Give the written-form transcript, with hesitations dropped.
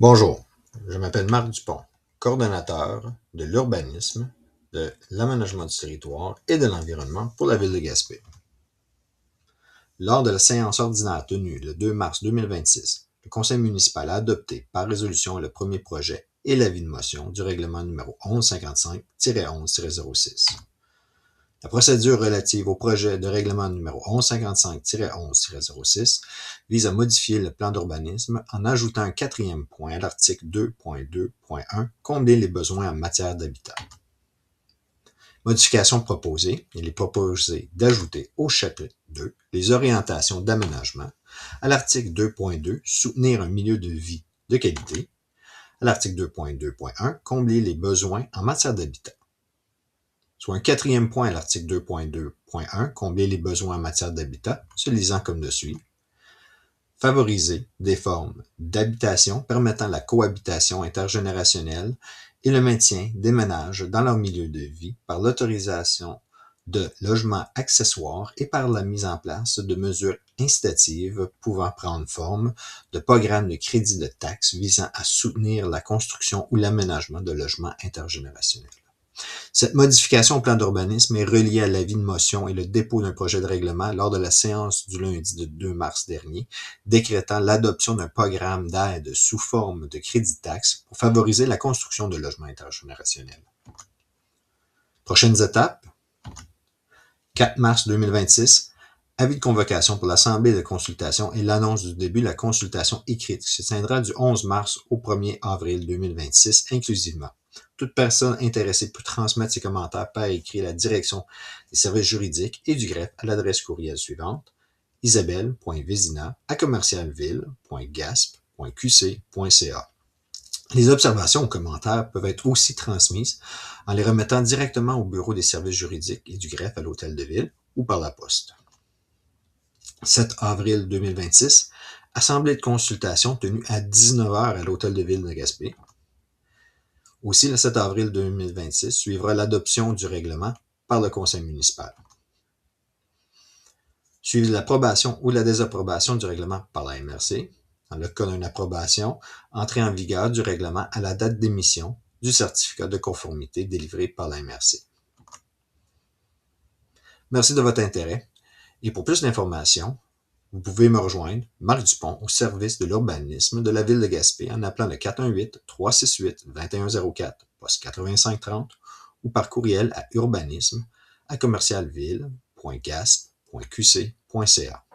Bonjour, je m'appelle Marc Dupont, coordonnateur de l'urbanisme, de l'aménagement du territoire et de l'environnement pour la ville de Gaspé. Lors de la séance ordinaire tenue le 2 mars 2026, le conseil municipal a adopté par résolution le premier projet et l'avis de motion du règlement numéro 1155-11-06. La procédure relative au projet de règlement numéro 1155-11-06 vise à modifier le plan d'urbanisme en ajoutant un quatrième point à l'article 2.2.1, combler les besoins en matière d'habitat. Modification proposée, il est proposé d'ajouter au chapitre 2 les orientations d'aménagement, à l'article 2.2, soutenir un milieu de vie de qualité, à l'article 2.2.1, combler les besoins en matière d'habitat. Soit un quatrième point à l'article 2.2.1, combler les besoins en matière d'habitat, se lisant comme de suit. Favoriser des formes d'habitation permettant la cohabitation intergénérationnelle et le maintien des ménages dans leur milieu de vie par l'autorisation de logements accessoires et par la mise en place de mesures incitatives pouvant prendre forme de programmes de crédit de taxes visant à soutenir la construction ou l'aménagement de logements intergénérationnels. Cette modification au plan d'urbanisme est reliée à l'avis de motion et le dépôt d'un projet de règlement lors de la séance du lundi de 2 mars dernier, décrétant l'adoption d'un programme d'aide sous forme de crédit de taxe pour favoriser la construction de logements intergénérationnels. Prochaines étapes. 4 mars 2026, avis de convocation pour l'Assemblée de consultation et l'annonce du début de la consultation écrite qui se tiendra du 11 mars au 1er avril 2026 inclusivement. Toute personne intéressée peut transmettre ses commentaires par écrit à la direction des services juridiques et du greffe à l'adresse courriel suivante: isabelle.vezina@commercialville.gasp.qc.ca. Les observations ou commentaires peuvent être aussi transmises en les remettant directement au bureau des services juridiques et du greffe à l'hôtel de ville ou par la poste. 7 avril 2026, assemblée de consultation tenue à 19h à l'hôtel de ville de Gaspé. Aussi, le 7 avril 2026 suivra l'adoption du règlement par le conseil municipal. Suivi de l'approbation ou la désapprobation du règlement par la MRC. Dans le cas d'une approbation, entrée en vigueur du règlement à la date d'émission du certificat de conformité délivré par la MRC. Merci de votre intérêt et pour plus d'informations, vous pouvez me rejoindre, Marc Dupont, au service de l'urbanisme de la ville de Gaspé en appelant le 418-368-2104, poste 8530, ou par courriel à urbanisme@commercialville.gasp.qc.ca.